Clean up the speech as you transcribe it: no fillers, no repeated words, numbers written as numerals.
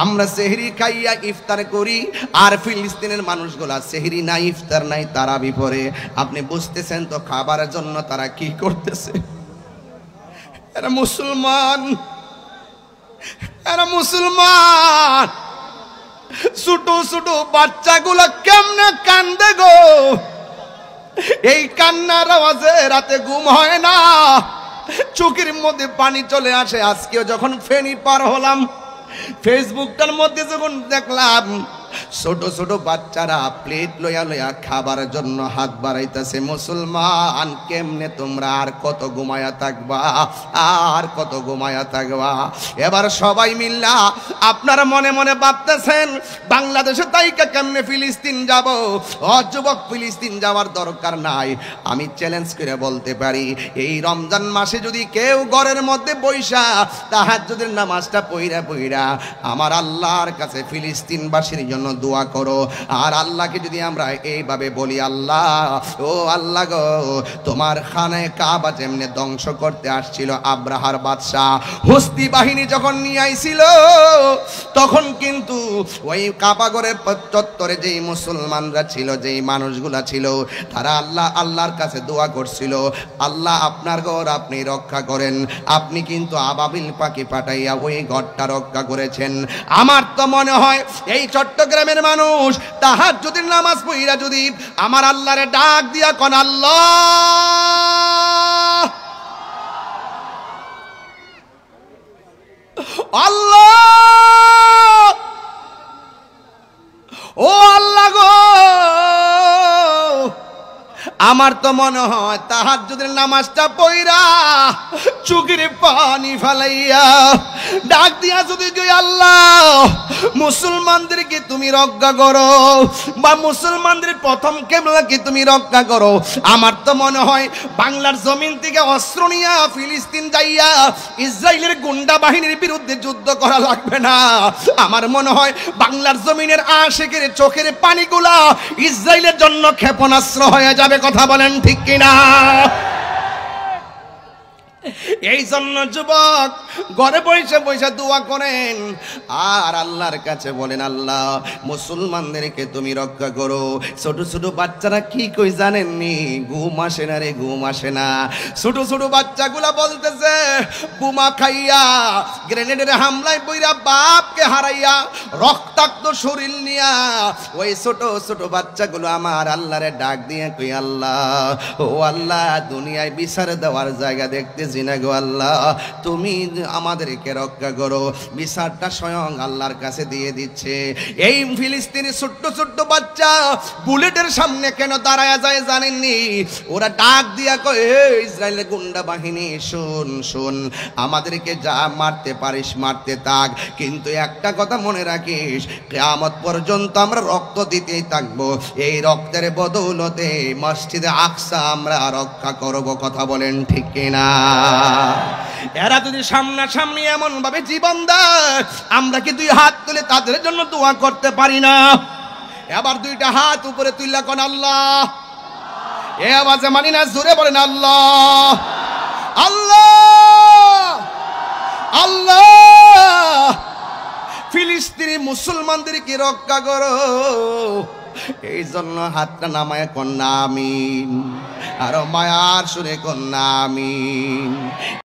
আমরা সেহরি খাইয়া ইফতার করি, আর ফিলিস্তিনের মানুষগুলা সেহরি নাই, ইফতার নাই, তারাবি পড়ে। আপনি বুঝতেছেন তো খাবারের জন্য তারা কি করতেছে? এরা মুসলমান, এরা মুসলমান। ছোট ছোট বাচ্চাগুলা কেমনে কান্দে গো, এই কান্নার আওয়াজে রাতে ঘুম হয় না, চোখের মধ্যে পানি চলে আসে। আজকেও যখন ফেনী পার হলাম, ফেসবুকটার মধ্যে যখন দেখলাম ছোট ছোট বাচ্চারা প্লেট লইয়া লইয়া খাবার জন্য হাত বাড়াইতেছে। মুসলমান, কেমনে তোমরা আর কত ঘুমায়া থাকবা, আর কত ঘুমায়া থাকবা? এবার সবাই মিল্লা আপনারা মনে মনে ভাবতেছেন বাংলাদেশে তাইকা কেমনে ফিলিস্তিন যাব। যুবক, ফিলিস্তিন যাওয়ার দরকার নাই। আমি চ্যালেঞ্জ করে বলতে পারি, এই রমজান মাসে যদি কেউ ঘরের মধ্যে বৈশা তাহাজ্জুদের নামাজটা পইরা পইরা আমার আল্লাহর কাছে ফিলিস্তিনবাসীর জন্য দোয়া করো, আর আল্লাহকে যদি আমরা এইভাবে বলি, আল্লাহ, ও আল্লাহ গো, তোমার খানায় কাবা যেমনে ধ্বংস করতে আসছিল আব্রাহার বাদশাহ, হস্তি বাহিনী যখন নিয়ে আইছিল, তখন কিন্তু ওই কাবাগরের চত্বরে যেই মুসলমানরা ছিল, যেই মানুষগুলা ছিল, তারা আল্লাহর কাছে দোয়া করছিল, আল্লাহ আপনার ঘর আপনি রক্ষা করেন। আপনি কিন্তু আবাবিল পাখি পাঠাইয়া ওই ঘরটা রক্ষা করেছেন। আমার তো মনে হয় এই চট্টগ্রামের মানুষ তাহাজ্জুদের নামাজ পড়িরা যদি আমার আল্লাহরে ডাক দিয়া কোন, আল্লাহ, আল্লাহ, ও আল্লাহ গো, আমার তো মনে হয় তাহাজ্জুদের নামাজটা পড়িরা চোখের পানি ফেলাইয়া ডাক দিয়া যদি কই, আল্লাহ, মুসলমানদেরকে তুমি রক্ষা করো, বা মুসলমানদের প্রথম কিবলাকে তুমি রক্ষা করো, আমার তো মনে হয় বাংলার জমিন থেকে অস্ত্র নিয়া ফিলিস্তিন যাইয়া ইসরায়েলের গুন্ডা বাহিনীর বিরুদ্ধে যুদ্ধ করা লাগবে না। আমার মনে হয় বাংলার জমিনের আশিকের চোখের পানিগুলা ইসরায়েলের জন্য ক্ষেপণাস্ত্র হয়ে যাবে। কথা বলেন ঠিক কিনা? এই জন্য যুবক ঘরে বসে বসে দোয়া করেন, আর আল্লাহর কাছে বলেন, আল্লাহ, মুসলমানদেরকে তুমি রক্ষা করো। ছোট ছোট বাচ্চারা কি কই জানেননি? ঘুম আসে না রে, ঘুম আসে না। ছোট ছোট বাচ্চাগুলা বলতেছে, বোমা খাইয়া, গ্রেনেডের হামলায় বইরা বাপকে হারাইয়া রক্তাক্ত শরীর নিয়া ওই ছোট ছোট বাচ্চাগুলো আমার আল্লাহরে ডাক দিয়ে কই, আল্লাহ, ও আল্লাহ, দুনিয়ায় বিচার দেওয়ার জায়গা দেখতেছি না গো, আল্লাহ, তুমি আমাদেরকে রক্ষা করো। বিচারটা স্বয়ং আল্লাহর কাছে দিয়ে দিচ্ছে। এই ফিলিস্তিনি ছোট্ট ছোট্ট বাচ্চা বুলেটের সামনে কেন দাঁড়ায়া যায় জানেননি? ওরা ডাক দিয়া কয়, ইসরায়েলের গুন্ডা বাহিনী, শোন শোন, আমাদেরকে যা মারতে পারিস মারতে থাক, কিন্তু একটা কথা মনে রাখিস, কিয়ামত পর্যন্ত আমরা রক্ত দিতেই থাকবো। এই রক্তের বদৌলতে মসজিদে আকসা আমরা রক্ষা করব। কথা বলেন ঠিক কিনা? এরা যদি সামনাসামনি এমন ভাবে জীবন দেয়, আমরা কি দুই হাত তুলে তাদের জন্য দোয়া করতে পারি না? এবার দুইটা হাত উপরে তুললা কোন, আল্লাহ, এ আওয়াজে মানি না, জোরে বলেন, আল্লাহ, আল্লাহ, আল্লাহ, ফিলিস্তিনি মুসলমানদেরকে রক্ষা করো। এই জন্য হাতটা নামায় কন্যা আমিন, আরো মায়ার সুরে কন্যা আমিন।